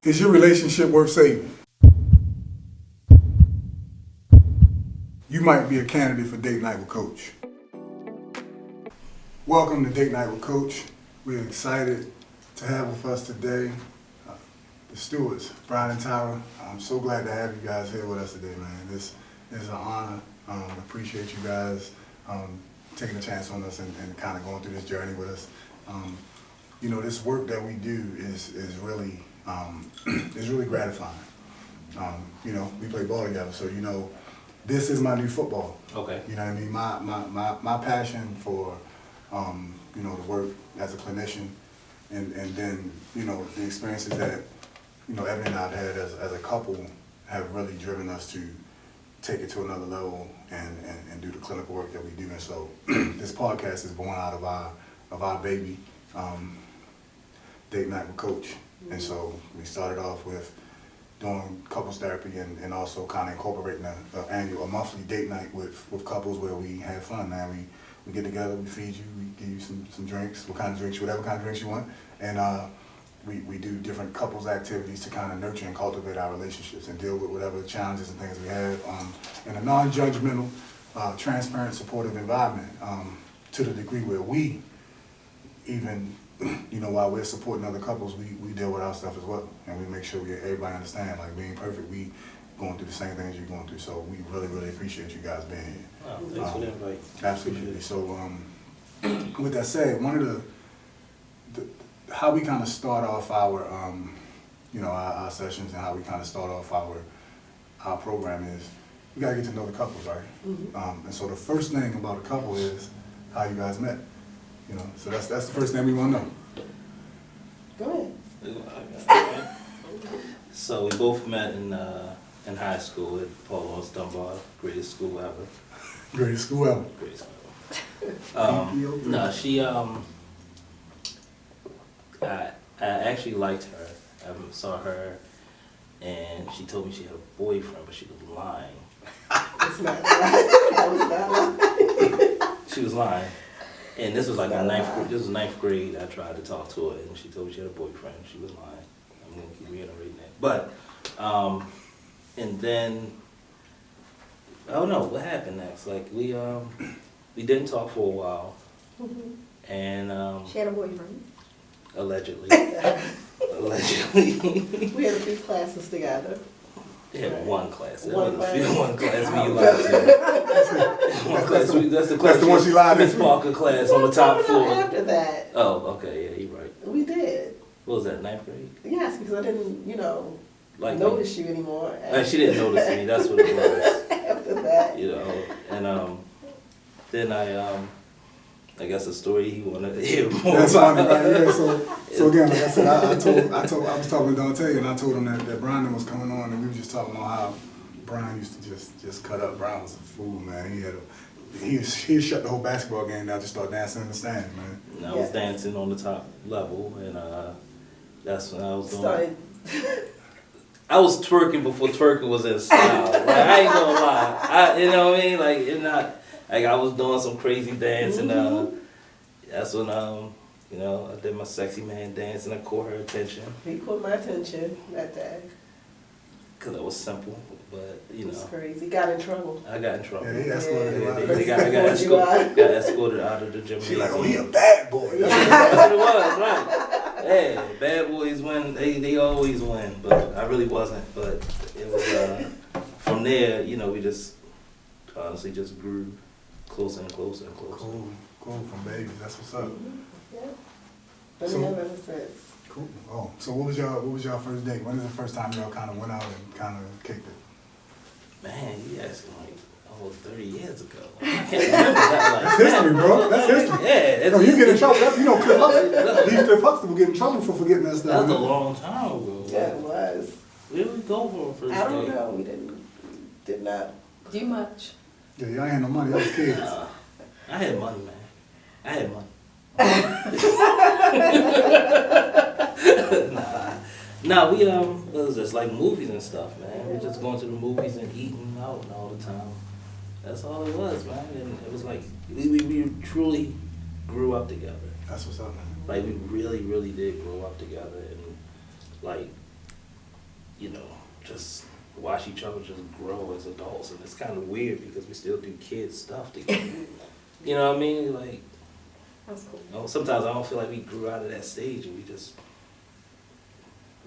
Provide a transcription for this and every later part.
Is your relationship worth saving? You might be a candidate for Date Night with Coach. Welcome to Date Night with Coach. We're excited to have with us today the Stewarts, Bryan and Tyra. I'm so glad to have you guys here with us today, man. This is an honor. Appreciate you guys taking a chance on us and kind of going through this journey with us. This work that we do is really gratifying. We play ball together, so this is my new football. Okay. You know what I mean? My passion for the work as a clinician and then the experiences that Evan and I've had as a couple have really driven us to take it to another level and do the clinical work that we do. And so this podcast is born out of our baby, Date Night with Coach. And so we started off with doing couples therapy and also kind of incorporating a monthly date night with couples where we have fun, man. We get together, we feed you, we give you some drinks, whatever kind of drinks you want. And we do different couples activities to kind of nurture and cultivate our relationships and deal with whatever challenges and things we have in a non-judgmental, transparent, supportive environment to the degree where we even, while we're supporting other couples, we deal with our stuff as well. And we make sure everybody understand, like, we ain't perfect, we going through the same things you're going through. So we really, really appreciate you guys being here. Wow, thanks for the invite. Absolutely. So with that said, one of the how we kind of start off our our sessions and how we kind of start off our program is we gotta get to know the couples, right? Mm-hmm. And so the first thing about a couple is how you guys met. So that's the first thing we want to know. Go ahead. So we both met in high school at Paul Lawrence Dunbar, greatest school ever. Greatest school ever. Greatest school ever. No, she I actually liked her. I saw her, and she told me she had a boyfriend, but she was lying. It's not right. I was not lying. She was lying. And this was like ninth grade. I tried to talk to her, and she told me she had a boyfriend. She was lying. I'm gonna keep reiterating that. But, and then I don't know what happened next. Like we didn't talk for a while, and She had a boyfriend. allegedly, allegedly. We had a few classes together. They had one class. One class. One class we lied to. One class. That's the class. That's the one she lied to. Miss Parker class on the top floor. After that. Oh, okay, yeah, you're right. We did. What was that, ninth grade? Yes, because I didn't, Like notice you anymore. She didn't notice me. That's what it was. After that. And then I guess the story he wanted to hear more. That's funny, right? Yeah. So again, like I said, I was talking to Dante, and I told him that Bryan was coming on, and we were just talking about how Bryan used to just cut up. Bryan was a fool, man. He shut the whole basketball game down, just start dancing in the stands, man. And I was dancing on the top level, and that's when I was doing. Started. I was twerking before twerking was in style. Like, I ain't gonna lie. You know what I mean? Like, it's not. Like, I was doing some crazy dance, and that's when I did my sexy man dance, and I caught her attention. He caught my attention that day. Cause it was simple, but It was crazy. Got in trouble. I got in trouble. Yeah, they escorted him out. I got escorted out of the gym. She's like, oh, he a bad boy. That's what it was, right? Yeah, bad boys win. They always win, but I really wasn't. But it was from there, we just honestly just grew closer and closer and closer. Cool from babies. That's what's up. Yeah. But we have ever since. Cool. Oh, so what was y'all first date? When is the first time y'all kind of went out and kind of kicked it? Man, you asking like almost 30 years ago. I can't remember that. Like, that's history, bro. That's history. Yeah. No, you get in trouble. Cliff Huxtable. These Cliff Huxtable get in trouble for forgetting that stuff. That was a long time ago. Yeah, it was. Where did we go for a first date? I don't know. We did not do much. Yeah, y'all ain't had no money. Y'all was kids. I had money, man. I had money. Nah, we it was just like movies and stuff, man. We just going to the movies and eating out all the time. That's all it was, man. And it was like we truly grew up together. That's what's up, man. Like we really, really did grow up together, and like you know, just watch each other just grow as adults. And it's kind of weird because we still do kids stuff together. You know what I mean? Like, That's cool. you know, sometimes I don't feel like we grew out of that stage and we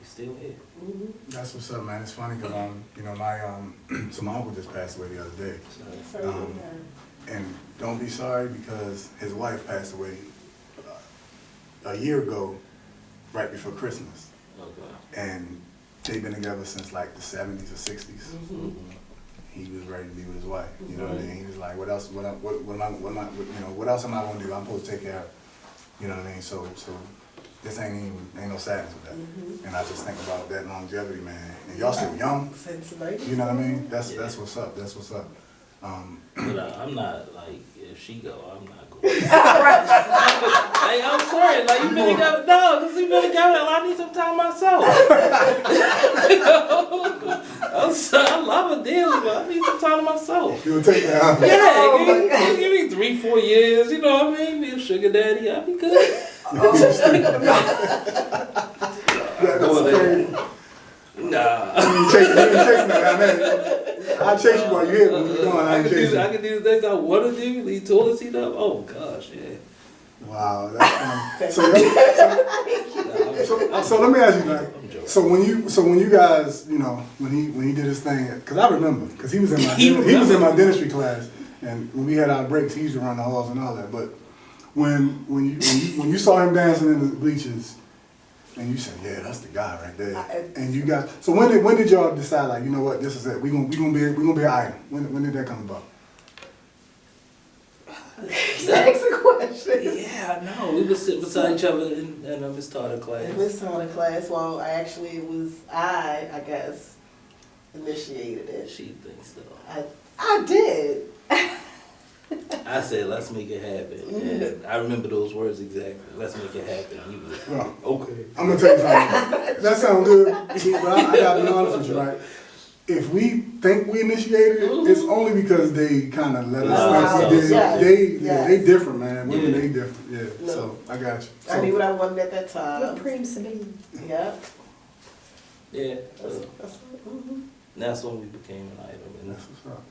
still here. Mm-hmm. That's what's up, man. It's funny because you know, my so my uncle just passed away the other day. So, And don't be sorry because his wife passed away a year ago, right before Christmas. Okay. And they've been together since like the 70s or 60s. mm-hmm. He was ready to be with his wife. You know what I mean? He was like, what else? What am I gonna do? I'm supposed to take care of. You know what I mean? So this ain't no sadness with that. Mm-hmm. And I just think about that longevity, man. And y'all still young. Sensitive. You know what I mean? That's Yeah. what's up. That's what's up. But I'm not, like, if she go, I'm not going. Like, I'm sorry, like, you been together, no, because you been together, I need some time myself. I'm sorry, I love her dearly, but I need some time to myself. You'll take that. Huh? Yeah, give me 3-4 years, you know what I mean? Be a sugar daddy, I'll be good. Nah. You chase me, I'll chase you while you're here, but when you're gone, I ain't chasing you. I can do the things I want to do, leave toilet seat up. Oh gosh, yeah. Wow, that's funny. So let me ask you, like, so when you guys, you know, when he did his thing, because I remember, because he was in my dentistry class, and when we had our breaks, he used to run the halls and all that. But when you saw him dancing in the bleachers, and you said, yeah, that's the guy right there. And you guys, so when did y'all decide, like, you know what, this is it, we gonna be an item? When did that come about? Next question. Yeah, I know. We would sit beside each other in Miss Tarter class. Miss Tony class. Well, I guess, initiated it. She thinks so. I did. I said, let's make it happen. And I remember those words exactly. Let's make it happen. He was Well, okay. I'm gonna tell you something. That sounds good, but I gotta be honest with you, right? If we think we initiated it, it's only because they kind of let us think we did. Yes. They different, man. Women, Yeah. they different. Yeah. No. So I got you. I knew what I wanted at that time. What cream Sabine? Yep. Yeah. Mm-hmm. That's when we became an item. And That's what's up.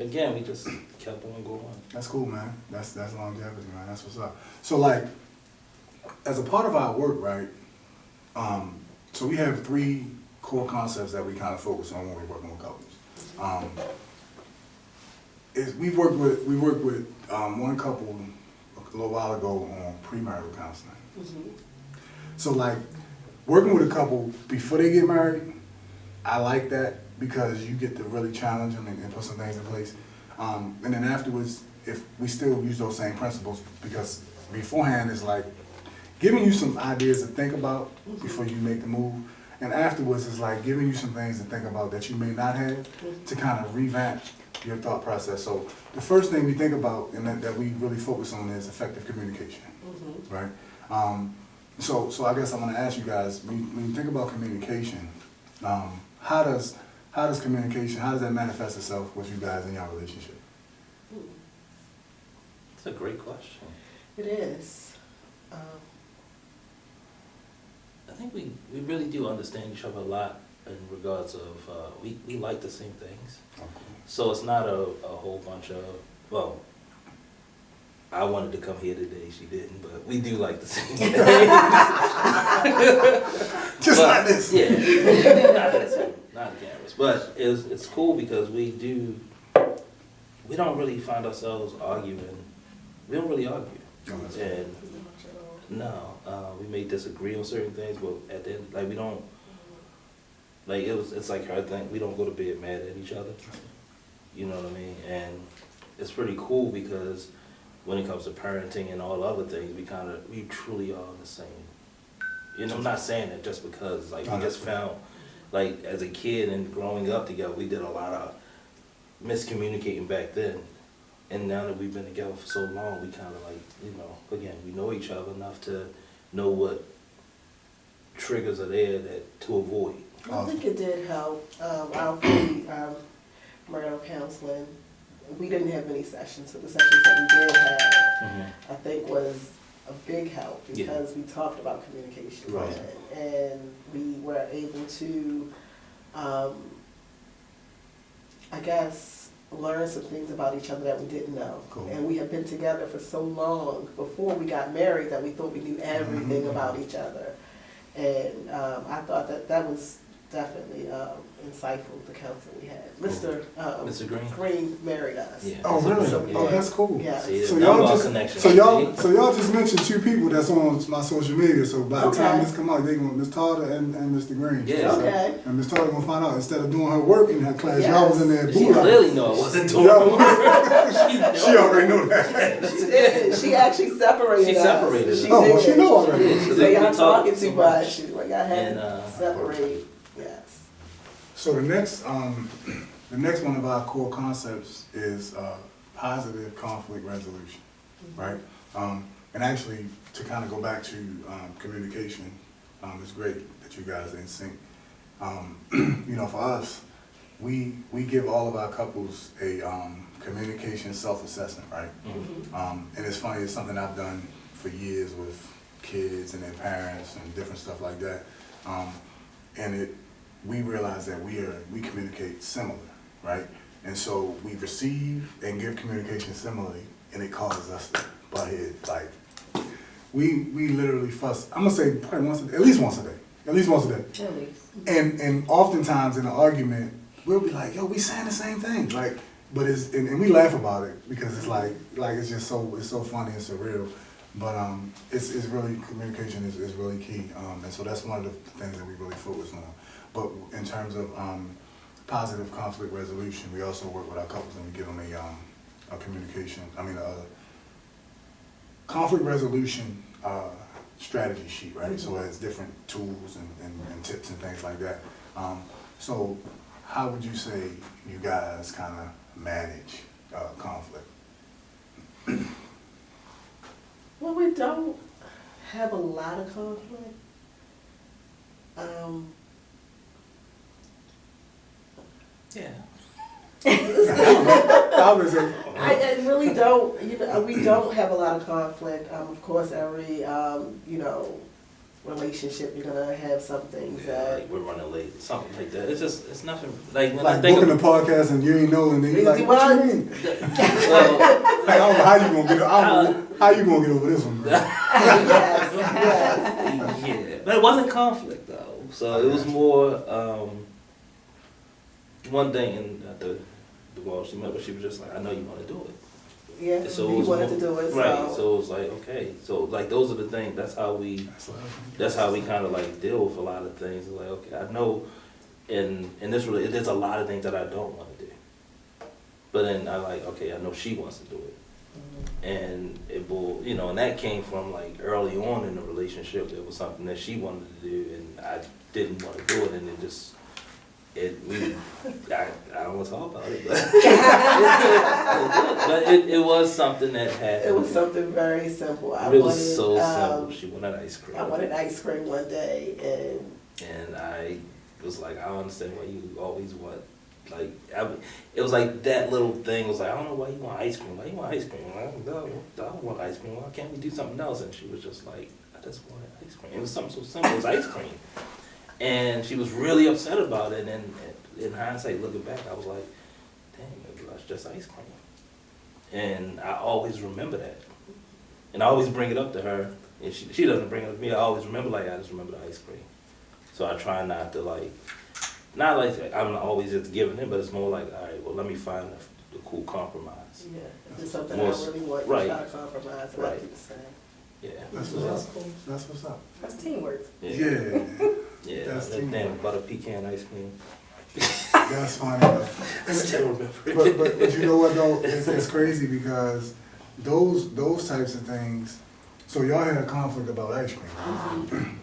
again, we just kept on going. That's cool, man. That's longevity, man. That's what's up. So like, as a part of our work, right? So we have 3 core concepts that we kind of focus on when we're working with couples. We worked with one couple a little while ago on premarital counseling. Mm-hmm. So like, working with a couple before they get married, I like that because you get to really challenge them and put some things in place. And then afterwards, if we still use those same principles, because beforehand it's like giving you some ideas to think about before you make the move. And afterwards, it's like giving you some things to think about that you may not have to kind of revamp your thought process. So the first thing we think about and that we really focus on is effective communication, right? So I guess I'm going to ask you guys, when you think about communication, how does communication, how does that manifest itself with you guys in your relationship? It's a great question. It is. I think we really do understand each other a lot in regards of, we like the same things. Okay. So it's not a whole bunch of, well, I wanted to come here today, she didn't, but we do like the same things. Just like this. Yeah, not this one, not the cameras. But it's cool because we don't really find ourselves arguing. We don't really argue. No, that's And no, we may disagree on certain things, but at the end, like we don't, like it's like her thing, we don't go to bed mad at each other. You know what I mean? And it's pretty cool because when it comes to parenting and all other things, we truly are the same. You know, I'm not saying that just because, like, we just found, like, as a kid and growing up together, we did a lot of miscommunicating back then. And now that we've been together for so long, we kind of like, you know, again, we know each other enough to know what triggers are there to avoid. I think it did help. Our marital counseling, we didn't have many sessions, so the sessions that we did have, I think was a big help because we talked about communication. Right. And we were able to, I guess, learn some things about each other that we didn't know. Cool. And we had been together for so long before we got married that we thought we knew everything about each other. And I thought that was definitely insightful, the counsel we had. Cool. Mr. Green? Green married us. Yeah. Oh, really? So, Oh, that's cool. Yeah. See, So the y'all number just, connection. so y'all just mentioned two people that's on my social media. So by the time Okay. this come out, they going Miss Tarter and Mr. Green. Yeah. Okay. And Miss Tarter gonna find out instead of doing her work in her class, Yes. y'all was in there. She boo-hoo. clearly know I wasn't doing Y'all- it. She already know that. She did. She actually separated She us. separated us. She Oh, well, did. she know already. Yeah, She so said, we y'all talked talking so too much. much. She's like, y'all had And, to separate. Yes. So the next one of our core concepts is positive conflict resolution, right? And actually, to kind of go back to communication, it's great that you guys are in sync. You know, for us, we give all of our couples a communication self-assessment, right? And it's funny, it's something I've done for years with kids and their parents and different stuff like that. And we realize that we communicate similar, right? And so we receive and give communication similarly, and it causes us to butt heads. Like, we literally fuss, I'm gonna say probably at least once a day. At least. At least. And oftentimes in an argument, we'll be like, yo, we saying the same thing. Like, but and we laugh about it because it's like it's just so funny and surreal. But it's really, communication is really key. And so that's one of the things that we really focus on. But in terms of positive conflict resolution, we also work with our couples and we give them a conflict resolution strategy sheet, right? So it has different tools and tips and things like that. So how would you say you guys kind of manage conflict? Well, we don't have a lot of conflict. Yeah. I really don't, we don't have a lot of conflict. Of course, every, relationship, you're gonna have some things that. Like we're running late, something like that. It's nothing, like when Like I think booking the podcast and you ain't know, and then you're like, Well, what you mean? well, Like, I don't know how you gonna get. I don't know how you gonna get over this one, bro. Yes, yes. yeah, but it wasn't conflict though. So it was more one thing, and at the wall she met, but she was just like, I know you want to do it. Yeah, So he it was wanted more- to do it, right. So it was like, okay, so like those are the things. That's how we kind of like deal with a lot of things. It's like, okay, I know, in this really, there's a lot of things that I don't want to do, but then I like, okay, I know she wants to do it. And it will, and that came from like early on in the relationship. It was something that she wanted to do, and I didn't want to do it, and it just, I don't want to talk about it, but it was something that happened. It was something very simple. It was so simple. She wanted ice cream. I wanted ice cream one day, And I was like, I don't understand why you always want, like, it was like that little thing was like, I don't know why you want ice cream. Why you want ice cream? I don't want ice cream. Why can't we do something else? And she was just like, I just wanted ice cream. It was something so simple as ice cream. And she was really upset about it. And in hindsight, looking back, I was like, dang, maybe that's just ice cream. And I always remember that. And I always bring it up to her. And she doesn't bring it up to me. I always remember, like, I just remember the ice cream. So I try not to, like, not like I'm always just giving in, but it's more like, all right, well, let me find the cool compromise. yeah, if it's something I More really want, right. you try to compromise, and I do the same. Yeah. That's So, what's up. That's what's up. That's teamwork. yeah. Yeah, Yeah. That's That teamwork. damn butter pecan ice cream. That's funny. I still remember. But you know what though? It's crazy because those types of things. So y'all had a conflict about ice cream,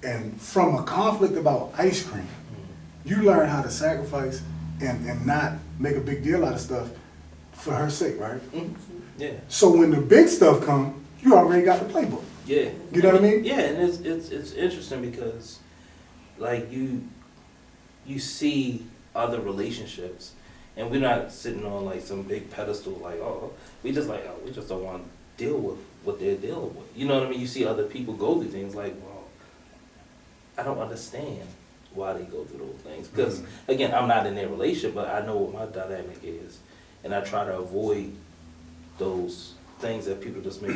and from a conflict about ice cream, you learn how to sacrifice and not make a big deal out of stuff for her sake, right? Yeah. So when the big stuff come, you already got the playbook. Yeah. You know what I mean? Yeah, and it's interesting because, like, you see other relationships, and we're not sitting on like some big pedestal like, we just don't want to deal with what they're dealing with. You know what I mean? You see other people go through things like, well, I don't understand why they go through those things. Because, again, I'm not in their relationship, but I know what my dynamic is. And I try to avoid those things that people just make,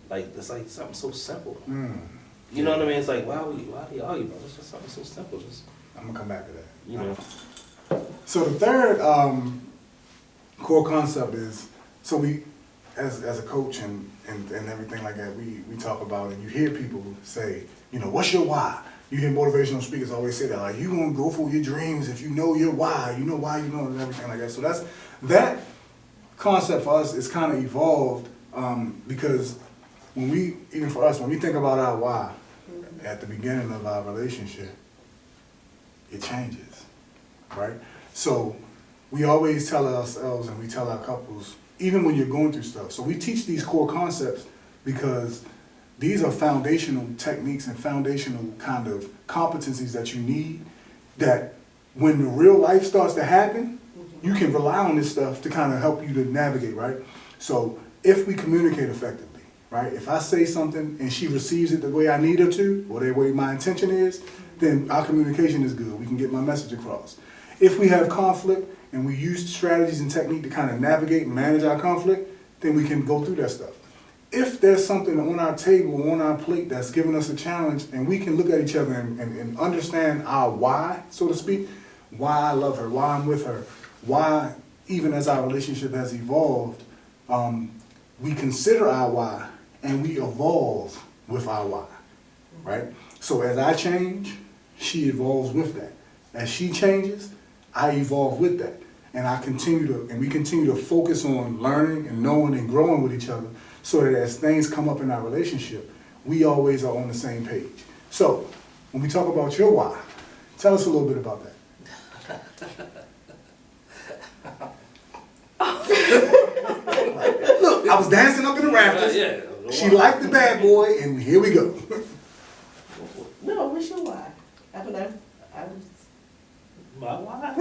like, it's like something so simple. You know what I mean? It's like, why do you argue about it? It's just something so simple. Just, I'm gonna come back to that. you know. So the third core concept is, so we, as a coach and everything like that, we talk about, and you hear people say, you know, what's your why? You hear motivational speakers always say that, like, you gonna go for your dreams if you know your why, you know why you know, and everything like that. So that concept for us is kind of evolved because when we think about our why at the beginning of our relationship, it changes, right? So we always tell ourselves and we tell our couples, even when you're going through stuff. So we teach these core concepts because these are foundational techniques and foundational kind of competencies that you need, that when the real life starts to happen, you can rely on this stuff to kind of help you to navigate, right? So if we communicate effectively, right? If I say something and she receives it the way I need her to, or the way my intention is, then our communication is good. We can get my message across. If we have conflict and we use strategies and technique to kind of navigate and manage our conflict, then we can go through that stuff. If there's something on our table, on our plate that's giving us a challenge, and we can look at each other and understand our why, so to speak, why I love her, why I'm with her, why, even as our relationship has evolved, we consider our why and we evolve with our why, right? So as I change, she evolves with that. As she changes, I evolve with that. And we continue to focus on learning and knowing and growing with each other, so that as things come up in our relationship, we always are on the same page. So when we talk about your why, tell us a little bit about that. Look, I was dancing up in the rafters. Yeah. She liked the bad boy, and here we go. No, what's your why? I don't know. My why?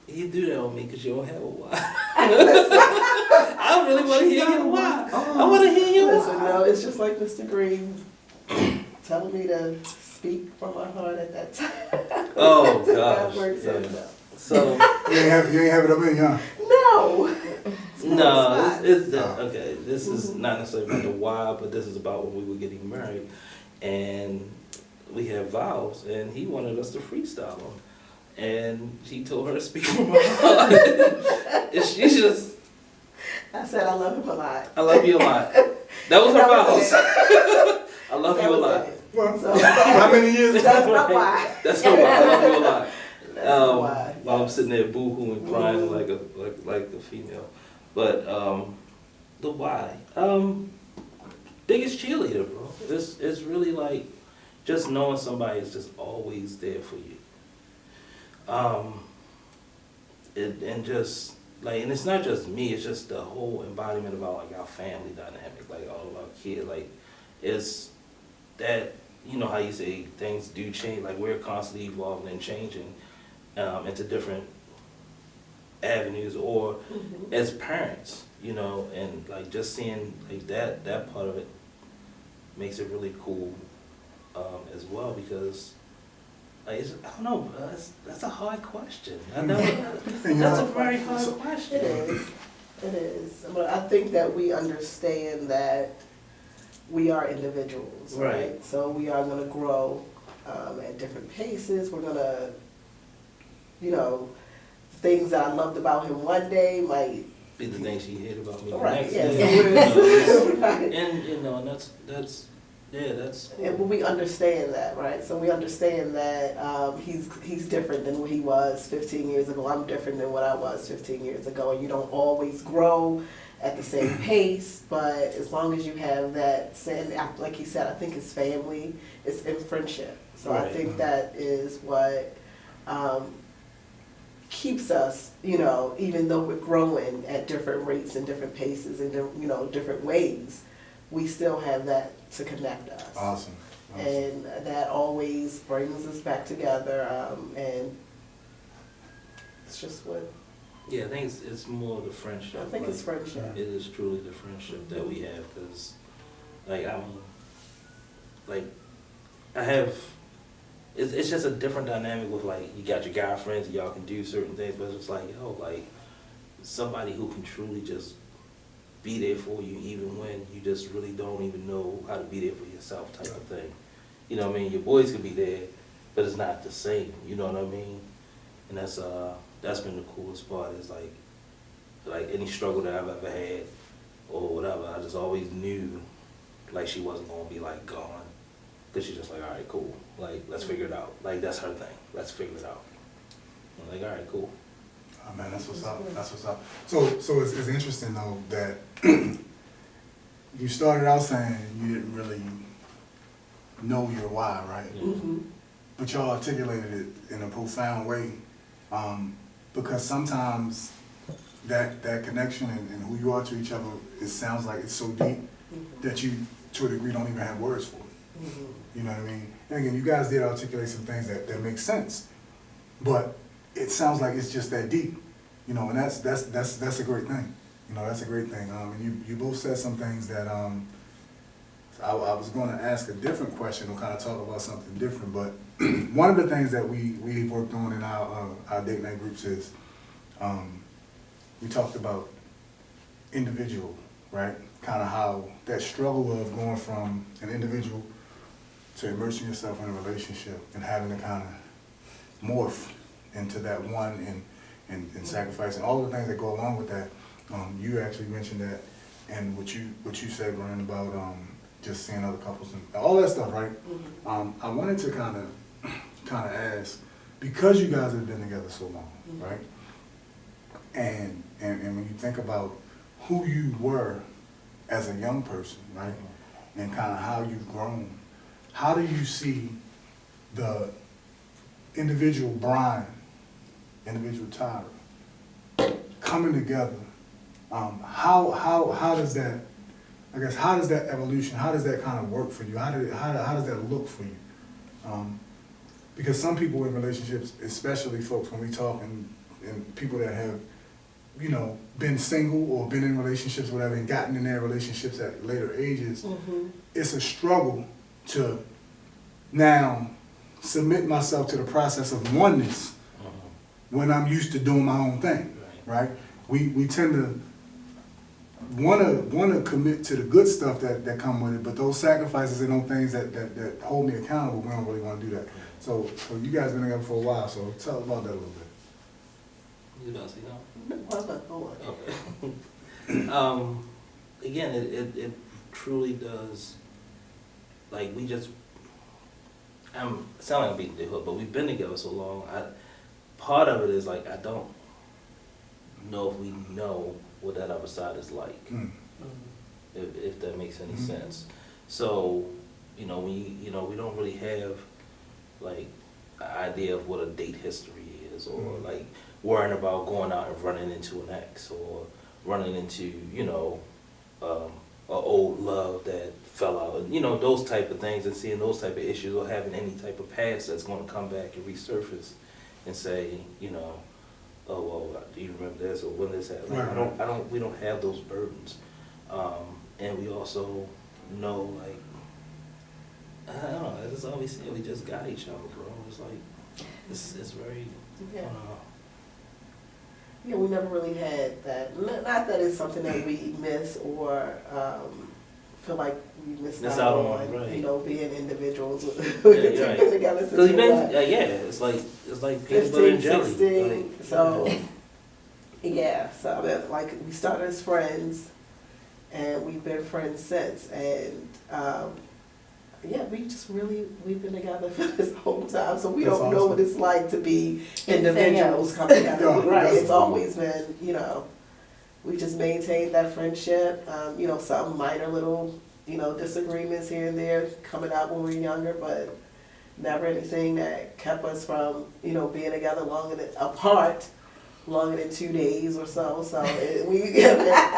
You do that on me because you don't have a why. I really want to hear your why. I want to hear your Listen, why. no, it's just like Mr. Green telling me to speak from my heart at that time. Oh, That gosh. works out. Yeah. So, You ain't have it up in you, huh? No. no, it's okay. This is not necessarily about the why, but this is about when we were getting married. And we had vows, and he wanted us to freestyle them. And he told her to speak from her heart. And she just... I said I love him a lot. I love you a lot. That was her vows. I love you a lot. Well, So, how many years? that's my why. That's her why. I love you a lot. That's my why. While I'm sitting there boo-hooing, crying like a female. But the why. Biggest cheerleader, bro. It's really like just knowing somebody is just always there for you. And just like, and it's not just me, it's just the whole embodiment of our family dynamic, like all of our kids, like it's that, you know how you say things do change, like we're constantly evolving and changing into different avenues, or as parents, you know, and like just seeing like that part of it makes it really cool as well, because like, I don't know, that's a hard question. That's a very hard question. It is. But I think that we understand that we are individuals, right? So we are going to grow at different paces. We're going to, you know, things that I loved about him one day might be the things he hated about me the right, next yes. day. Right. And you know, and that's cool. And we understand that, right? So we understand that he's different than what he was 15 years ago. I'm different than what I was 15 years ago. And you don't always grow at the same pace, but as long as you have that, like he said, I think it's family, it's in friendship. So Right. I think that is what keeps us, you know, even though we're growing at different rates and different paces and, you know, different ways, we still have that to connect us. Awesome. And that always brings us back together, and it's just what Yeah, I think it's more the friendship. I think it's friendship. It is truly the friendship that we have, because, like, I mean, like, I have, it's just a different dynamic with, like, you got your guy friends, y'all can do certain things, but it's like, yo, like, somebody who can truly just be there for you even when you just really don't even know how to be there for yourself type of thing. You know what I mean? Your boys can be there, but it's not the same, you know what I mean? And that's been the coolest part, is like any struggle that I've ever had or whatever, I just always knew like she wasn't gonna be like gone, because she's just like, all right, cool, like let's figure it out. Like that's her thing, let's figure it out. I'm like, all right, cool. Oh man, that's what's up. That's what's up. So it's interesting though that you started out saying you didn't really know your why, right? Mm-hmm. But y'all articulated it in a profound way, because sometimes that connection and who you are to each other, it sounds like it's so deep that you, to a degree, don't even have words for it. Mm-hmm. You know what I mean? And again, you guys did articulate some things that make sense, but it sounds like it's just that deep, you know, and that's a great thing. You know, that's a great thing. And you both said some things that I was going to ask a different question or kind of talk about something different, but one of the things that we've worked on in our date night groups is we talked about individual, right? Kind of how that struggle of going from an individual to immersing yourself in a relationship and having to kind of morph into that one and sacrificing all the things that go along with that. You actually mentioned that, and what you said, Bryan, about just seeing other couples and all that stuff, right? I wanted to kind of ask, because you guys have been together so long, right? And when you think about who you were as a young person, right? And kind of how you've grown, how do you see the individual Bryan, individual Tyra coming together? How does that, I guess, how does that evolution, how does that kind of work for you? How does that look for you? Because some people in relationships, especially folks when we talk and people that have, you know, been single or been in relationships, whatever, and gotten in their relationships at later ages, it's a struggle to now submit myself to the process of oneness when I'm used to doing my own thing, right? We tend to want to commit to the good stuff that come with it, but those sacrifices and those things that hold me accountable, we don't really want to do that. So you guys been together for a while, so tell us about that a little bit. You don't see that? Okay. Again, it truly does, like, we just, it sound like I'm beating the hood, but we've been together so long, part of it is like, I don't know if we know what that other side is like, if that makes any sense. So, you know, we don't really have, like, an idea of what a date history is, or like worrying about going out and running into an ex, or running into, you know, an old love that fell out, and, you know, those type of things, and seeing those type of issues, or having any type of past that's going to come back and resurface and say, you know, oh, well, do you remember this, or when this happened? Like, we don't have those burdens. And we also know, like, I don't know, that's all we say, we just got each other, bro. It's like, it's very, Yeah. Yeah, we never really had that. Not that it's something that we miss or feel like we missed out on, right. you know, being individuals. Yeah, We've right. been together since Because we were it's like peanut butter 15, and jelly. 16. Like, So, yeah, so I mean, like, we started as friends, and we've been friends since. And yeah, we've been together for this whole time, so we That's don't know awesome. what it's like to be individuals coming together. Yeah, Right, that's it's always been, you know, we just maintained that friendship. You know, some minor little, you know, disagreements here and there coming out when we were younger, but never anything that kept us from, you know, being together apart longer than 2 days or so. So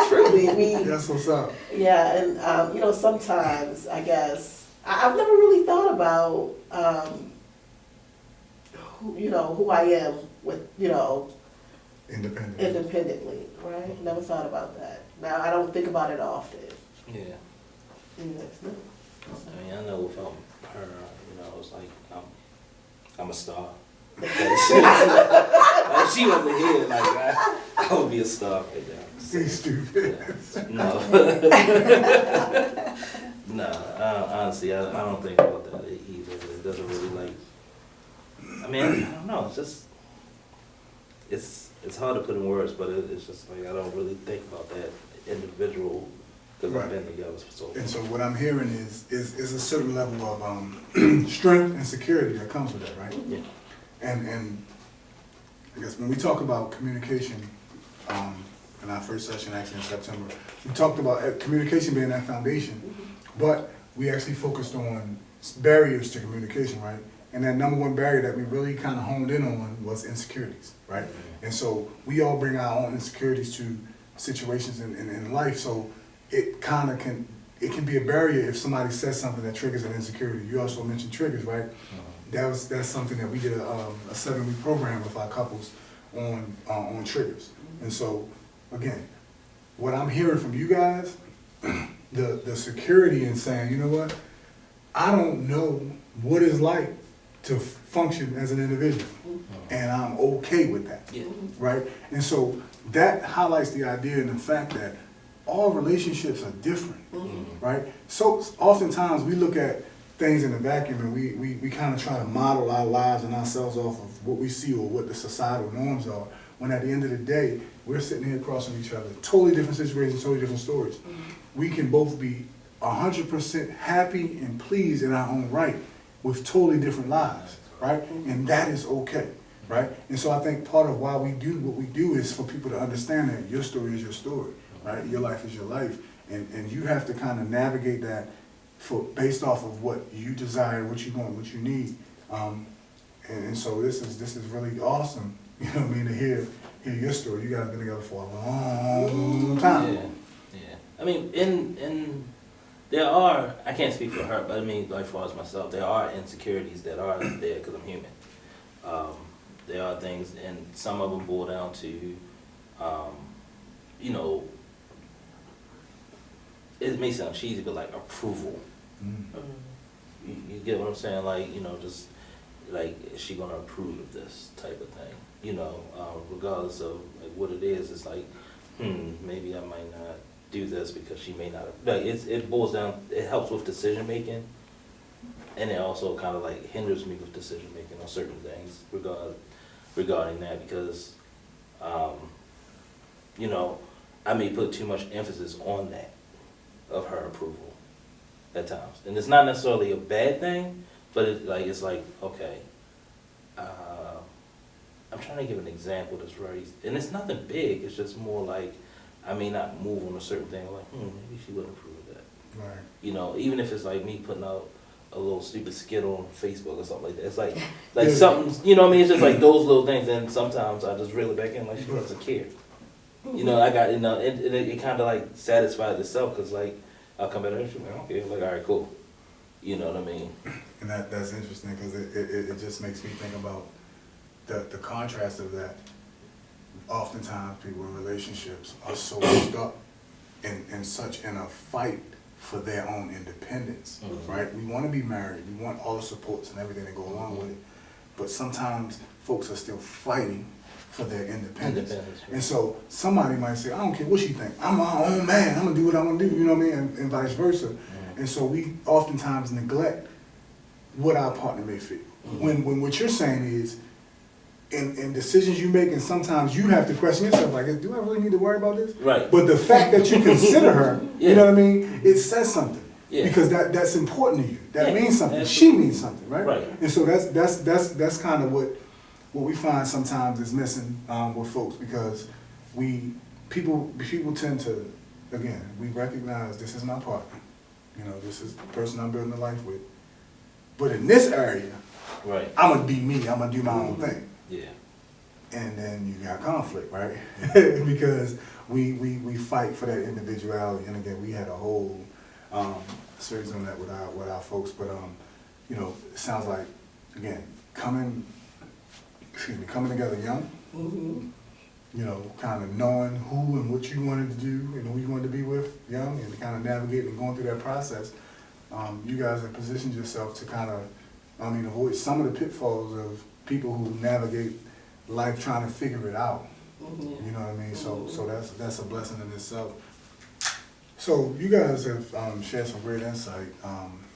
truly, That's what's up. yeah, and you know, sometimes I guess I've never really thought about who I am with, you know, independently, right? Never thought about that. Now, I don't think about it often. Yeah. That's new. I mean, I know without her, it's like I'm a star. Like, she wasn't here, like I would be a star right now. He's stupid. No. No, honestly, I don't think about that either. It doesn't really like. I mean, I don't know. It's just it's hard to put in words, but it's just like I don't really think about that individual because I've been together for so long. And so what I'm hearing is a certain level of strength and security that comes with that, right? Yeah. And I guess when we talk about communication, in our first session actually in September, we talked about communication being that foundation, but we actually focused on barriers to communication, right? And that number one barrier that we really kind of honed in on was insecurities, right? And so we all bring our own insecurities to situations in life, so it kind of can be a barrier if somebody says something that triggers an insecurity. You also mentioned triggers, right? That's something that we did a 7-week program with our couples on triggers. And so again, what I'm hearing from you guys, the security in saying, you know what, I don't know what it's like to function as an individual, and I'm okay with that, right? And so that highlights the idea and the fact that all relationships are different, right? So oftentimes we look at things in a vacuum and we kind of try to model our lives and ourselves off of what we see or what the societal norms are, when at the end of the day, we're sitting here across from each other, totally different situations, totally different stories. We can both be 100% happy and pleased in our own right with totally different lives, right? And that is okay, right? And so I think part of why we do what we do is for people to understand that your story is your story, right? Your life is your life. And you have to kind of navigate that based off of what you desire, what you want, what you need. And so this is really awesome, you know what I mean, to hear your story. You guys have been together for a long time. Yeah. I mean, there are, I can't speak for her, but I mean, like for as myself, there are insecurities that are there because I'm human. There are things, and some of them boil down to, it may sound cheesy, but like approval. You get what I'm saying? Like, just like, is she gonna approve of this type of thing? Regardless of like what it is, it's like, maybe I might not do this because she may not. Like, it boils down. It helps with decision making, and it also kind of like hinders me with decision making on certain things regarding that because, I may put too much emphasis on that of her approval at times, and it's not necessarily a bad thing, but it's like okay. I'm trying to give an example that's very, and it's nothing big. It's just more like I may not move on a certain thing. Like, maybe she wouldn't approve of that. Right. Even if it's like me putting out a little stupid skit on Facebook or something like that. It's like something, you know what I mean? It's just like those little things. And sometimes I just reel it back in like she doesn't care. I got, it kind of like satisfies itself because like I'll come back and she's like, okay, like, all right, cool. You know what I mean? And that's interesting because it just makes me think about the contrast of that. Oftentimes people in relationships are so stuck in a fight for their own independence, right? We want to be married, we want all the supports and everything that go along with it, but sometimes folks are still fighting for their independence. Right. And so somebody might say, I don't care what she think, I'm my own man, I'm gonna do what I'm gonna do, you know what I mean, and vice versa. And so we oftentimes neglect what our partner may feel. When what you're saying is, in decisions you make, and sometimes you have to question yourself, like, do I really need to worry about this? Right. But the fact that you consider her, you know what I mean, it says something. Yeah. Because that's important to you. That means something. Absolutely. She means something, right? Right. And so that's kind of what we find sometimes is missing with folks, because people tend to, again, we recognize this is my partner. This is the person I'm building a life with. But in this area, right, I'm gonna be me. I'm gonna do my own thing. Yeah. And then you got conflict, right? Because we fight for that individuality. And again, we had a whole series on that with our folks. But it sounds like, again, coming together young, you know, kind of knowing who and what you wanted to do and who you wanted to be with young and kind of navigating and going through that process, you guys have positioned yourself to kind of, avoid some of the pitfalls of people who navigate life trying to figure it out. Mm-hmm. You know what I mean? So that's a blessing in itself. So you guys have shared some great insight.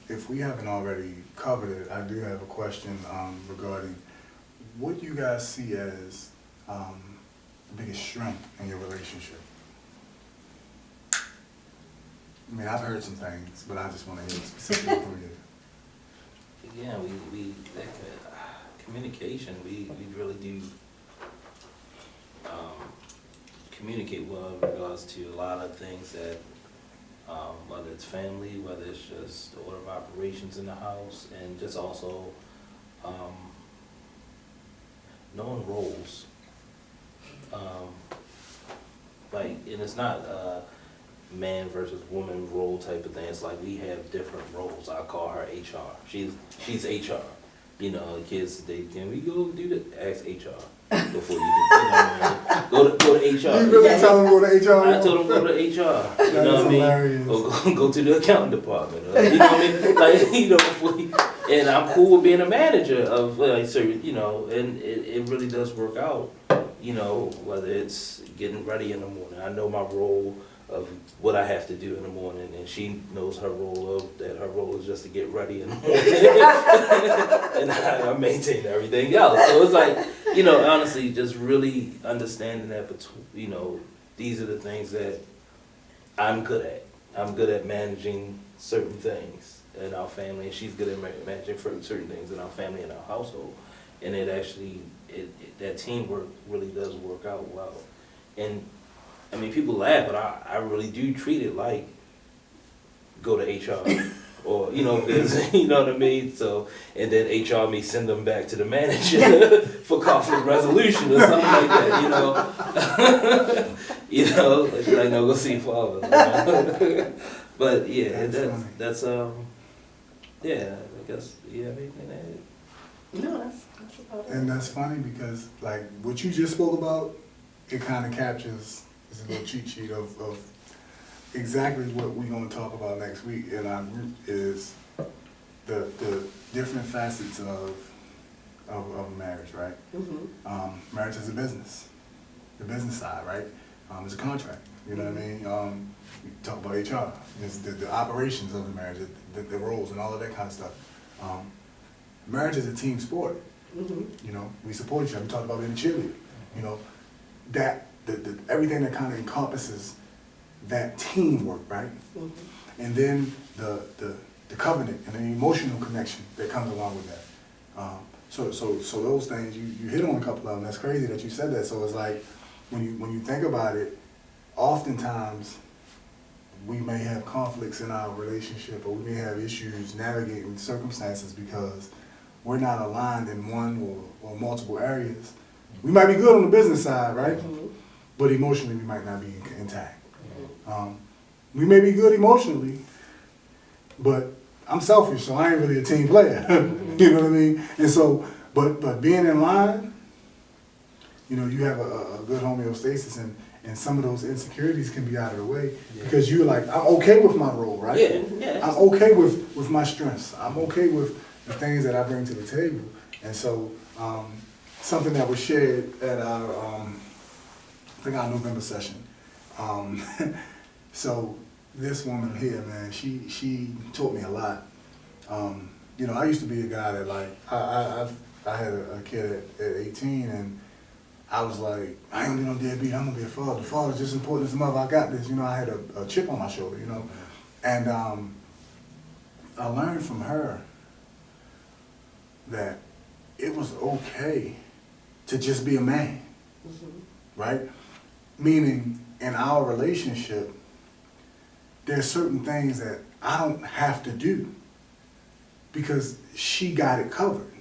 If we haven't already covered it, I do have a question regarding what you guys see as the biggest strength in your relationship. I mean, I've heard some things, but I just want to hear specifically from you. Yeah, we communication, we really do communicate well in regards to a lot of things that, whether it's family, whether it's just the order of operations in the house, and just also knowing roles. And it's not a man versus woman role type of thing. It's like we have different roles. I call her HR. She's HR. You know, the kids, can we go do that? Ask HR before you can, go to HR. You really tell them to go to HR? I told them go to HR. You know what I mean? Hilarious. Or go to the accounting department. You know what I mean? Like, you know, before and I'm cool with being a manager of, like, so, you know, and it really does work out, you know, whether it's getting ready in the morning. I know my role of what I have to do in the morning, and she knows her role her role is just to get ready in the morning. And I maintain everything else. So it's like, you know, honestly, just really understanding that, you know, these are the things that I'm good at. I'm good at managing certain things in our family, and she's good at managing certain things in our family and our household. And it actually, that teamwork really does work out well. And I mean, people laugh, but I really do treat it like go to HR, or, you know, you know what I mean? So, and then HR may send them back to the manager for conflict resolution or something like that, you know? You know, like, no, go see father. You know? But yeah, that's yeah, I guess, yeah, anything that. No, that's about it. And that's funny because, like, what you just spoke about, it kind of captures, it's a little cheat sheet of exactly what we're going to talk about next week in our group is the different facets of marriage, right? Mm-hmm. Marriage is a business, the business side, right? It's a contract, you know what I mean? We talk about HR, it's the operations of the marriage, the roles and all of that kind of stuff. Marriage is a team sport. Mm-hmm. You know, we support each other. We talked about being a cheerleader. You know, that everything that kind of encompasses that teamwork, right? Mm-hmm. And then the covenant and the emotional connection that comes along with that. So those things you hit on a couple of them. That's crazy that you said that. So it's like when you think about it, oftentimes we may have conflicts in our relationship, or we may have issues navigating circumstances because we're not aligned in one or multiple areas. We might be good on the business side, right? Mm-hmm. But emotionally we might not be intact. Mm-hmm. We may be good emotionally, but I'm selfish, so I ain't really a team player. Mm-hmm. You know what I mean? And so, but being in line, you know, you have a good homeostasis, and some of those insecurities can be out of the way, because you're like, I'm okay with my role, right? Yeah. I'm okay with my strengths. I'm okay with the things that I bring to the table. And so something that was shared at our, I think our November session. So this woman here, man, she taught me a lot. You know, I used to be a guy that, like, I had a kid at 18, and I was like, I ain't gonna be no deadbeat, I'm gonna be a father. The father's just as important as the mother. I got this. You know, I had a chip on my shoulder, you know. And I learned from her that it was okay to just be a man, right? Meaning, in our relationship, there's certain things that I don't have to do because she got it covered.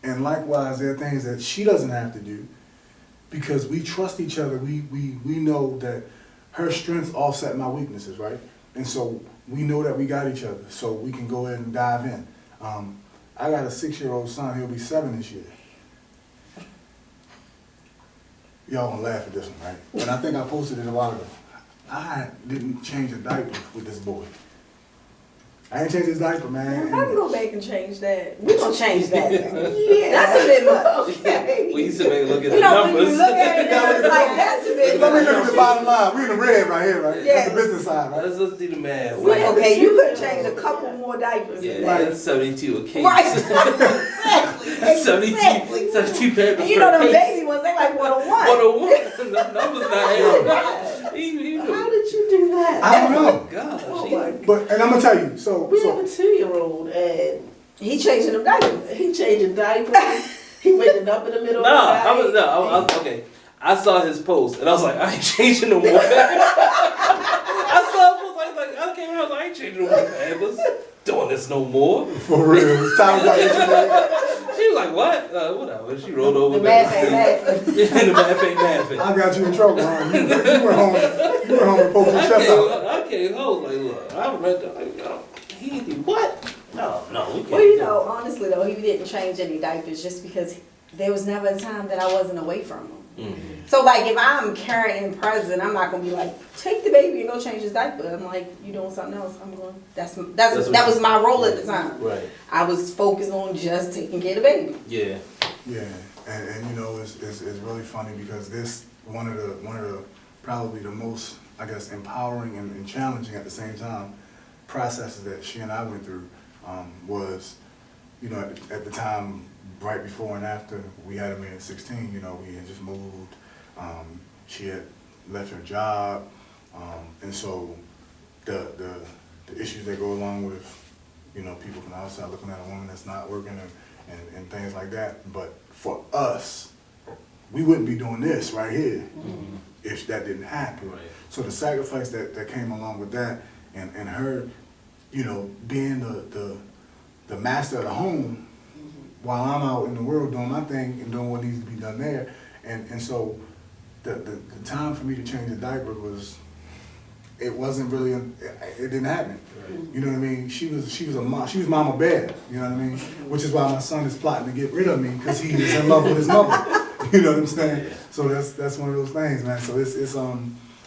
And likewise, there are things that she doesn't have to do because we trust each other. We know that her strengths offset my weaknesses, right? And so we know that we got each other, so we can go ahead and dive in. I got a 6-year-old son, he'll be 7 this year. y'all gonna laugh at this one, right? And I think I posted it a while ago. I didn't change a diaper with this boy. I ain't changed his diaper, man. How we go back and change that? We gonna change that. Yeah. That's a bit much. Okay. We used to make look at the You know, when numbers. you look at it, it's like, that's a bit Let me much. look at the bottom line. We in the red right here, right? Yeah. That's the business side, right? Let's do the math. Like, okay, you could change a couple more diapers. Yeah, than that. that's 72 a case. Right. Exactly. That's 72, 72 papers And you per know, them case. baby ones, they like 101. 101. The numbers not adding. He How did you do that? I don't know. Gosh. Oh he- my But, and I'm gonna tell you, so We have a 2-year-old and He changing them diapers. he changing diapers. He waking up in the middle of the night. I was okay. I saw his post and I was like, I ain't changing no more. I saw his post, I came out, I was like, I ain't changing no more Pampers. Doing this no more. for real, it's time to She was like, what? Whatever. She rolled over. The math ain't laughing. Yeah, the math ain't laughing. I got you in trouble, huh? You went home and poked your chest out. I came home like, look, I read that. Like, oh, he did what? No, we can't. Well, you do know, honestly though, he didn't change any diapers just because there was never a time that I wasn't away from him. Mm-hmm. So like if I'm carrying him present, I'm not gonna be like, take the baby and go change his diaper. I'm like, you doing something else? I'm going. That was my role at the time. Right. I was focused on just taking care of the baby. Yeah. Yeah, and you know, it's really funny because this one of the probably the most, I guess, empowering and challenging at the same time processes that she and I went through was, you know, at the time, right before and after we had him at 16, you know, we had just moved. She had left her job, and so the issues that go along with, you know, people from the outside looking at a woman that's not working and things like that. But for us, we wouldn't be doing this right here if that didn't happen. Right. So the sacrifice that came along with that, and her, you know, being the master of the home while I'm out in the world doing my thing and doing what needs to be done there. And so the time for me to change the diaper it wasn't really, it didn't happen. Right. You know what I mean? She was Mama Bear, you know what I mean? Which is why my son is plotting to get rid of me, because he is in love with his mother. You know what I'm saying? So that's one of those things, man. So it's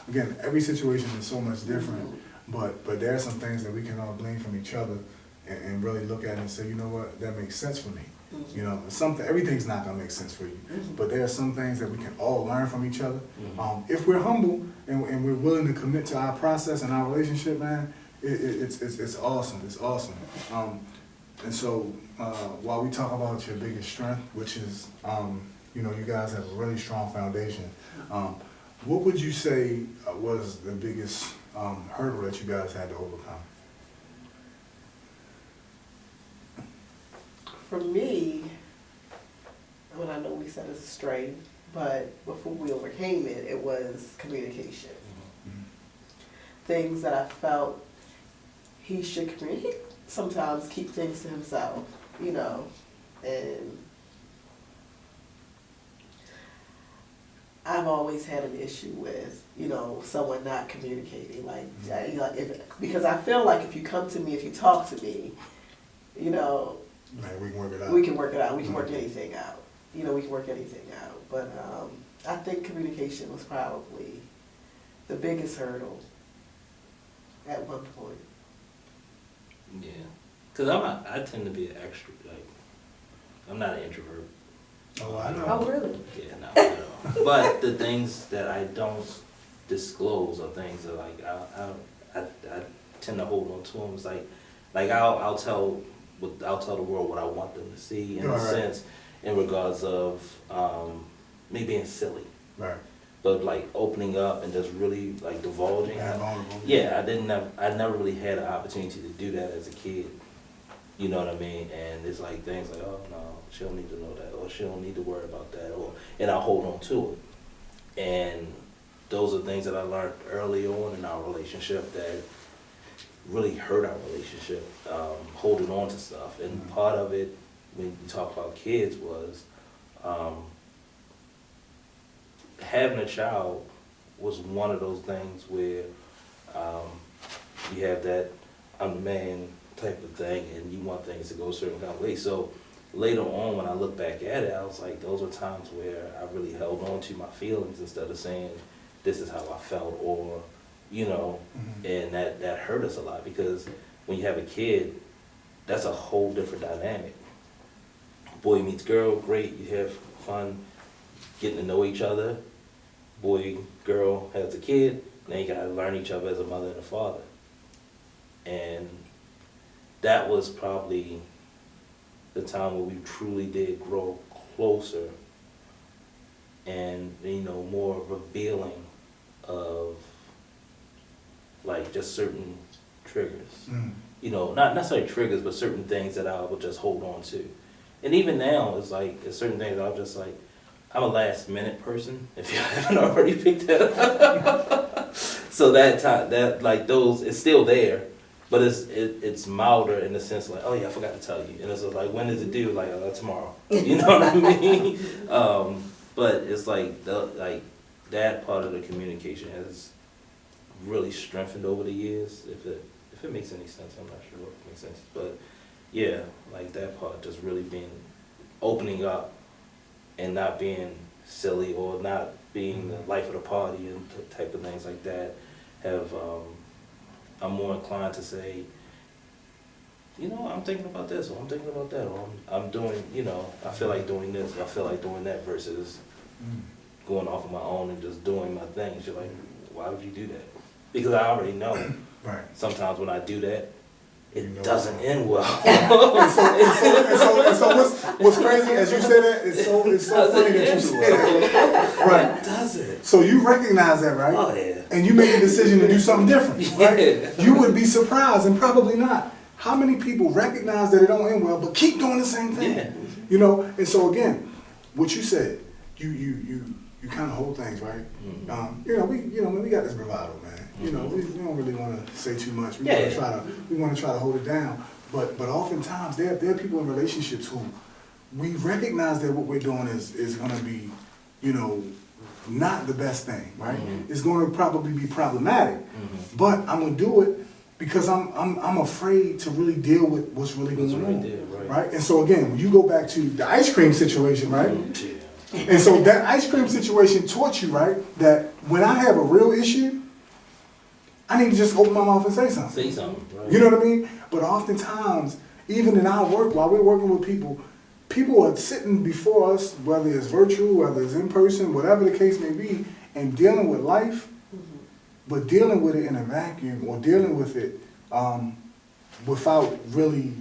again, every situation is so much different, but there are some things that we can all glean from each other and really look at it and say, you know what, that makes sense for me. You know, everything's not gonna make sense for you, but there are some things that we can all learn from each other. If we're humble and we're willing to commit to our process and our relationship, man, it's awesome. It's awesome. And so while we talk about your biggest strength, which is, you know, you guys have a really strong foundation. What would you say was the biggest hurdle that you guys had to overcome? For me, I mean, I know we said it's a strain, but before we overcame it, it was communication. Things that I felt he should communicate. Sometimes keep things to himself, you know, and I've always had an issue with, you know, someone not communicating, because I feel like if you come to me, if you talk to me, you know, Man, we can work it out. we can work it out. We can work anything out. You know, we can work anything out. But I think communication was probably the biggest hurdle at one point. Yeah. Cause I tend to be an extrovert. Like, I'm not an introvert. Oh, I know. Oh, really? Yeah, no, I don't. But the things that I don't disclose are things that like I tend to hold on to them. It's like I'll tell the world what I want them to see in a sense, in regards of me being silly. Right. But like opening up and just really like divulging. Vulnerable. Yeah, I never really had an opportunity to do that as a kid. You know what I mean? And it's like things like, oh no, she don't need to know that, or she don't need to worry about that, and I hold on to it. And those are things that I learned early on in our relationship that really hurt our relationship, holding on to stuff. And part of it, when you talk about kids, was having a child was one of those things where you have that I'm the man type of thing, and you want things to go a certain kind of way. So later on, when I look back at it, I was like, those were times where I really held on to my feelings instead of saying, this is how I felt, or, you know, and that hurt us a lot, because when you have a kid, that's a whole different dynamic. Boy meets girl, great, you have fun getting to know each other. Boy, girl has a kid, now you gotta learn each other as a mother and a father. And that was probably the time where we truly did grow closer and, you know, more revealing of like just certain triggers. You know, not necessarily triggers, but certain things that I would just hold on to. And even now, it's like, there's certain things I'll just like, I'm a last minute person, if you haven't already picked that up. So that time, that like those, it's still there, but it's milder in the sense like, oh yeah, I forgot to tell you. And it's just like, when is it due? Like, tomorrow. You know what I mean? But it's like, that part of the communication has really strengthened over the years, if it makes any sense. I'm not sure if it makes sense, but yeah, like that part, just really being, opening up and not being silly or not being the life of the party and type of things like that have, I'm more inclined to say, you know, I'm thinking about this, or I'm thinking about that, or I'm doing, you know, I feel like doing this, or I feel like doing that, versus going off on my own and just doing my things. You're like, why would you do that? Because I already know. Right. Sometimes when I do that, it You know doesn't end well. And so what's crazy, as you said that, it's so funny that you said that. Right. It doesn't. So you recognize that, right? Oh yeah. And you make a decision to do something different, right? Yeah. You would be surprised, and probably not, how many people recognize that it don't end well, but keep doing the same thing. Yeah. You know, and so again, what you said, you kind of hold things, right? You know, we got this bravado, man. You know, we don't really want to say too much. We want to try to hold it down. But oftentimes there are people in relationships who we recognize that what we're doing is going to be, you know, not the best thing, right? It's going to probably be problematic. But I'm going to do it because I'm afraid to really deal with what's really going on, right? And so again, when you go back to the ice cream situation, right? And so that ice cream situation taught you, right, that when I have a real issue, I need to just open my mouth and say something. Say something, right? You know what I mean? But oftentimes, even in our work, while we're working with people, people are sitting before us, whether it's virtual, whether it's in person, whatever the case may be, and dealing with life, but dealing with it in a vacuum, or dealing with it without really,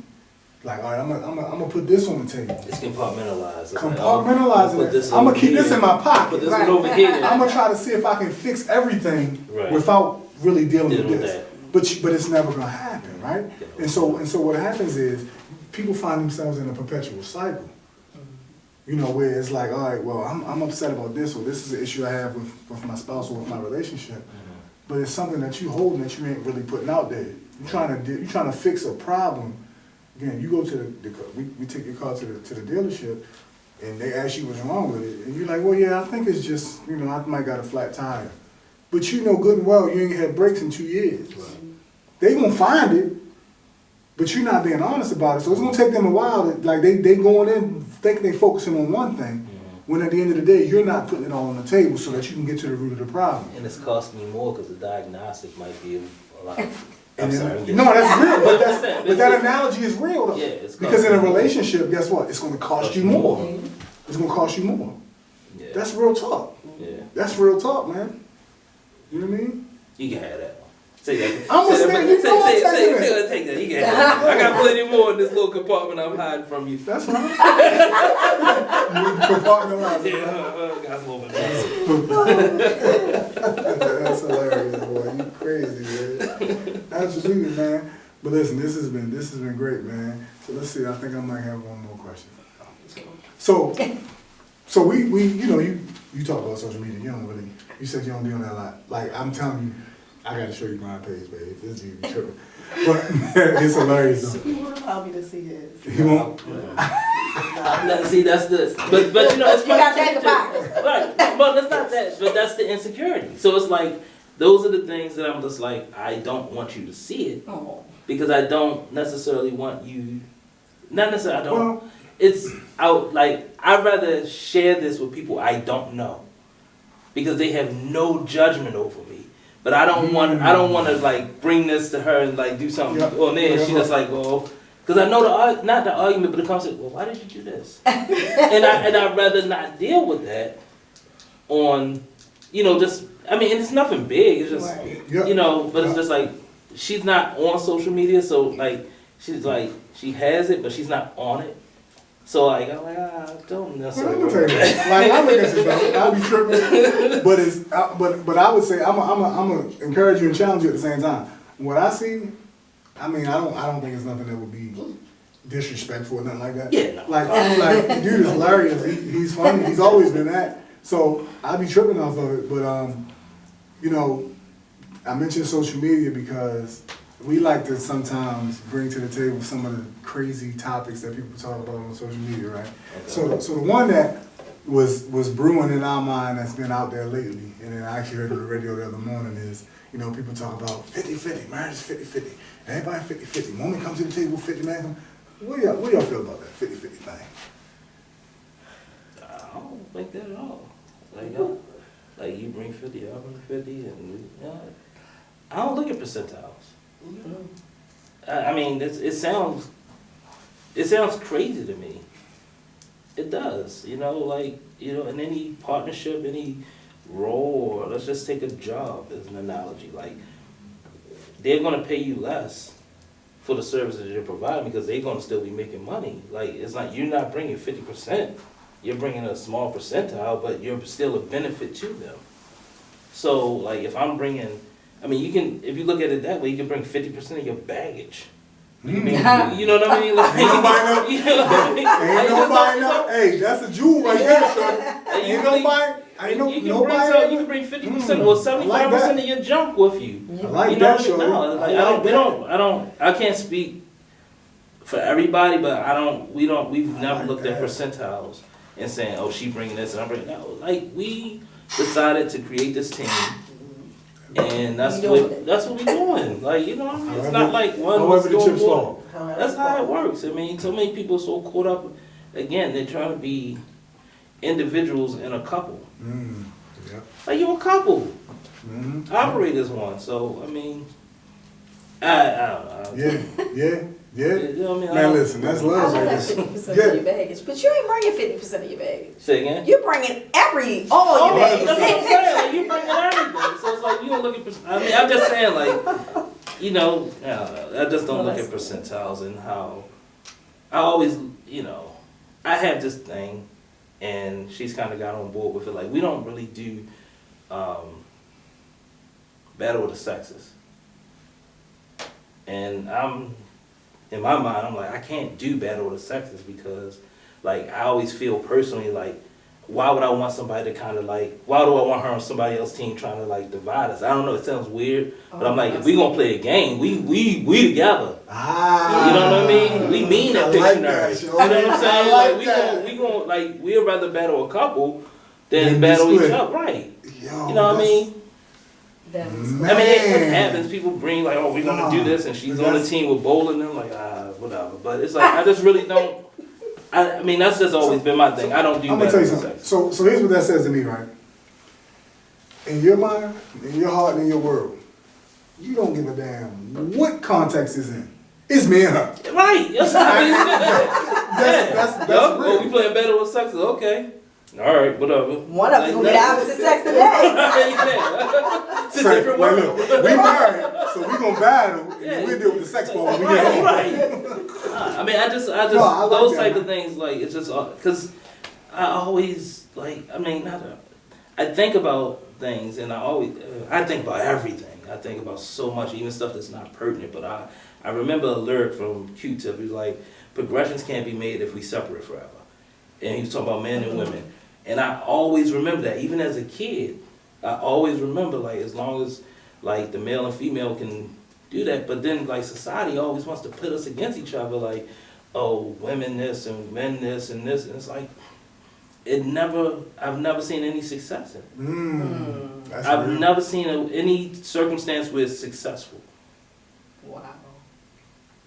like, all right, I'm gonna put this on the table. It's compartmentalized. Compartmentalizing it. I'm gonna keep this in my pocket. Put this one over here. I'm gonna try to see if I can fix everything without really dealing with this. But it's never gonna happen, right? And so what happens is people find themselves in a perpetual cycle. You know, where it's like, all right, well, I'm upset about this, or this is an issue I have with my spouse or with my relationship. But it's something that you holding that you ain't really putting out there. You're trying to fix a problem. Again, you go to we take your car to the dealership, and they ask you what's wrong with it, and you're like, well, yeah, I think it's just, you know, I might got a flat tire. But you know good and well you ain't had brakes in 2 years. Right. They gonna find it, but you're not being honest about it. So it's gonna take them a while. Like they going in thinking they focusing on one thing, when at the end of the day you're not putting it all on the table so that you can get to the root of the problem. And it's costing you more because the diagnostic might be a lot. No, that's real, but that analogy is real though. Yeah, because in a relationship, guess what? It's gonna cost you more. It's gonna cost you more. Yeah. That's real talk. Yeah. That's real talk, man. You know what I mean? You can have that one. Say that. I'm gonna take that. You can have that. I got plenty more in this little compartment I'm hiding from you. That's right. Compartmentalized. Yeah, got a little bit. That's hilarious, boy. You crazy, man. Absolutely, man. But listen, this has been great, man. So let's see. I think I might have one more question. So we you know, you talk about social media. You don't really. You said you don't be on that a lot. Like, I'm telling you, I gotta show you my page, baby. This dude be tripping. But it's hilarious though. He won't allow me to see his. He won't? See, that's the, but you know, it's You got that in the pocket. Right, but that's not that, but that's the insecurity. So it's like, those are the things that I'm just like, I don't want you to see it, because I don't necessarily want you, not necessarily, it's out, like, I'd rather share this with people I don't know. Because they have no judgment over me. But I don't want to, like, bring this to her and, like, do something on there. She just like, well, because I know not the argument, but the concept, well, why did you do this? and I'd rather not deal with that on, just, I mean, and it's nothing big. It's just, but it's just like, she's not on social media, so, like, she's like, she has it, but she's not on it. So, like, I'm like, I don't necessarily. Well, I'm gonna tell you that. Like, I look at this though, I'll be tripping, but I would say I'm gonna encourage you and challenge you at the same time. What I see, I mean, I don't think it's nothing that would be disrespectful or nothing like that. Yeah, no. Like dude is hilarious. He's funny. He's always been that. So I'd be tripping off of it. But I mentioned social media because we like to sometimes bring to the table some of the crazy topics that people talk about on social media, right? Okay. So the one that was brewing in our mind that's been out there lately, and then I actually heard on the radio the other morning is, people talk about 50-50, marriage is 50-50. Everybody 50-50. Woman comes to the table, 50 man. What y'all feel about that 50-50 thing? I don't think that at all. Like you bring 50, I bring 50, and I don't look at percentiles. I mean, it sounds crazy to me. It does, in any partnership, any role, or let's just take a job as an analogy. Like, they're gonna pay you less for the services you're providing because they're gonna still be making money. Like, it's like you're not bringing 50%. You're bringing a small percentile, but you're still a benefit to them. So, like, if I'm bringing, I mean, if you look at it that way, you can bring 50% of your baggage. You know what I mean? Like, ain't nobody know. Hey, that's a jewel right there, son. Ain't nobody. You can bring 50% or 75% of your junk with you. I like that, Shorty. I can't speak for everybody, but we've never looked at percentiles and saying, oh, she bringing this and I'm bringing that. Like, we decided to create this team. And that's what we're doing. Like, it's not like one was going on. That's how it works. I mean, so many people are so caught up. Again, they're trying to be individuals in a couple. Yeah. Like, you're a couple. Operate as one. So, I mean, I don't know. Yeah. You know what I mean? Man, listen, that's love. I like 50% of your baggage, but you ain't bringing 50% of your baggage. Say again? You're bringing all your baggage. That's what I'm saying. Like, you bringing everything. So it's like, you don't look at, I mean, I'm just saying, like, I don't know. I just don't look at percentiles and how, I always, I have this thing, and she's kind of got on board with it. Like, we don't really do battle of the sexes. And in my mind, I'm like, I can't do battle of the sexes because, like, I always feel personally like, why would I want somebody to kind of like, why do I want her on somebody else's team trying to like divide us? I don't know, it sounds weird, but I'm like, if we gonna play a game, we together. You know what I mean? We mean that Pictionary. You know what I'm saying? We gonna like, we'd rather battle a couple than battle each other, right? You know what I mean? I mean, it happens. People bring like, oh, we're gonna do this, and she's on the team with bowling. And I'm like, whatever. But it's like, I just really don't. I mean, that's just always been my thing. I don't do. I'm gonna tell you something. So here's what that says to me, right? In your mind, in your heart, and in your world, you don't give a damn what context is in. It's me and her. Right. That's real. Well, we playing battle with sexes. Okay. All right, whatever. One of us gonna be the opposite sex today. It's a different world. Look, we married, so we gonna battle, and we'll deal with the sex ball when we get home. Right. I mean, I just I like those type of things, like, it's just, because I always, like, I mean, I think about things, and I think about everything. I think about so much, even stuff that's not pertinent, but I remember a lyric from Q-Tip. He was like, progressions can't be made if we separate forever. And he was talking about men and women. And I always remember that, even as a kid, I always remember, like, as long as, like, the male and female can do that, but then, like, society always wants to put us against each other, like, oh, women this and men this and this, and it's like, I've never seen any success in it. I've never seen any circumstance where it's successful. Wow.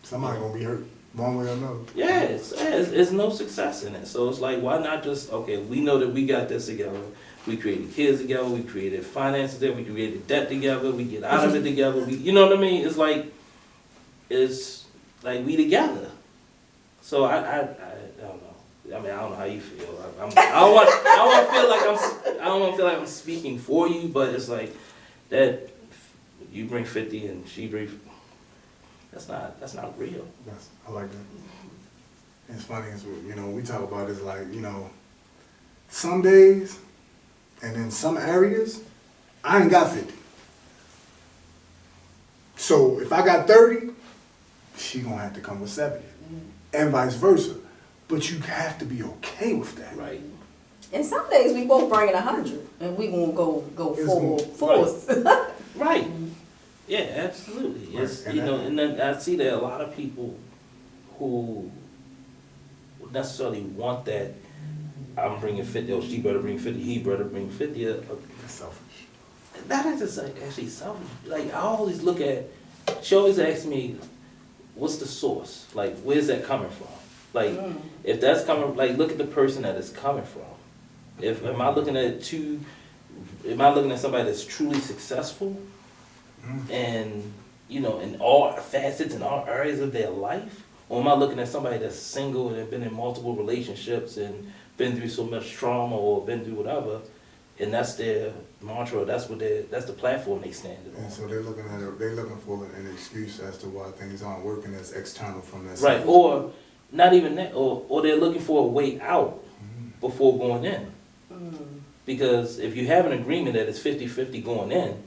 Somebody gonna be hurt. one way or another. Yeah, it's no success in it. So it's like, why not just, okay, we know that we got this together. We created kids together. We created finances together. We created debt together. We get out of it together. You know what I mean? It's like we together. So I don't know. I mean, I don't know how you feel. I don't want to feel like I'm speaking for you, but it's like that. You bring 50 and she brings. That's not real. I like that. It's funny, we talk about this like, some days and in some areas, I ain't got 50. So if I got 30, she gonna have to come with 70. And vice versa. But you have to be okay with that. Right. And some days we both bringing 100 and we gonna go full force. Right. Yeah, absolutely. It's, and then I see that a lot of people who necessarily want that, I'm bringing 50, or she better bring 50, he better bring 50. That's selfish. That is just like actually selfish. Like, I always look at, she always asks me, what's the source? Like, where's that coming from? Like, if that's coming, like, look at the person that it's coming from. Am I looking at somebody that's truly successful? And, in all facets and all areas of their life? Or am I looking at somebody that's single and have been in multiple relationships and been through so much trauma or been through whatever, and that's their mantra, that's the platform they stand on? And so they're looking for an excuse as to why things aren't working that's external from that. Right, or not even that, or they're looking for a way out before going in. Because if you have an agreement that it's 50-50 going in,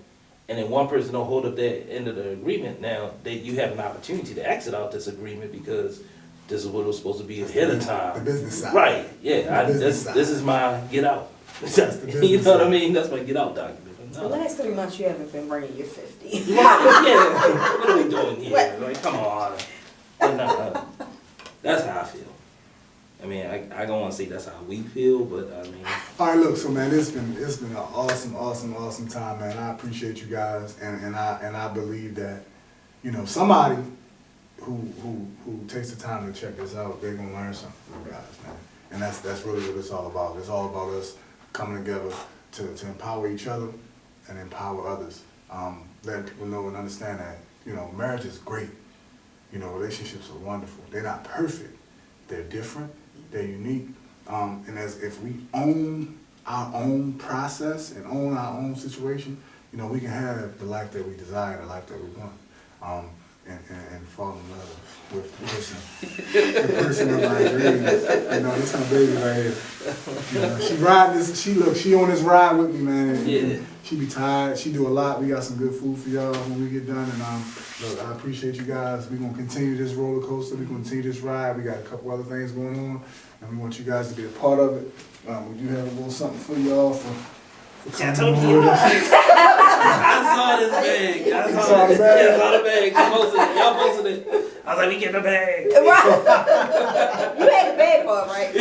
and then one person don't hold up their end of the agreement, now you have an opportunity to exit out this agreement because this is what it was supposed to be ahead of time. The business side. Right, yeah. This is my get out. You know what I mean? That's my get out document. The last 3 months you haven't been bringing your 50. Right, yeah. What are we doing here? Like, come on. No. That's how I feel. I mean, I don't want to say that's how we feel, but I mean. All right, look, so man, it's been an awesome time, man. I appreciate you guys, and I believe that, somebody who takes the time to check this out, they're gonna learn something from you guys, man. And that's really what it's all about. It's all about us coming together to empower each other and empower others. Letting people know and understand that, marriage is great. Relationships are wonderful. They're not perfect. They're different. They're unique. And if we own our own process and own our own situation, we can have the life that we desire, the life that we want. And fall in love with the person of my dreams. This my baby right here. She ride this. She on this ride with me, man. And she be tired. She do a lot. We got some good food for y'all when we get done. And look, I appreciate you guys. We gonna continue this roller coaster. We gonna continue this ride. We got a couple other things going on, and we want you guys to be a part of it. We do have a little something for y'all for coming on with us. I saw this bag. I saw the bag. Y'all posted it. I was like, we getting the bag. Right. You had the bag for it, right?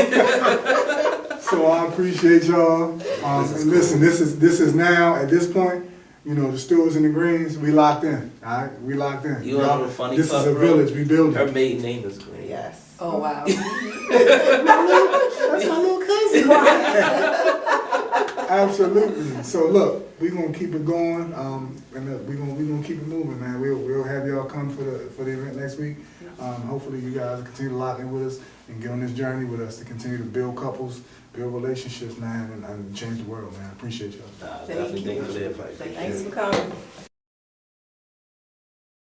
So I appreciate y'all. And listen, this is now at this point. The Stewarts and the Greens, we locked in. All right, we locked in. You have a funny. This is a village. We building. Her maiden name is Green. Yes. Oh wow. That's my little cousin. Absolutely. So look, we're gonna keep it going, and we're gonna keep it moving, man. We'll have y'all come for the event next week. Hopefully you guys continue to lock in with us and get on this journey with us to continue to build couples, build relationships, man, and change the world, man. I appreciate y'all. Definitely thank you for the advice. Thanks for coming.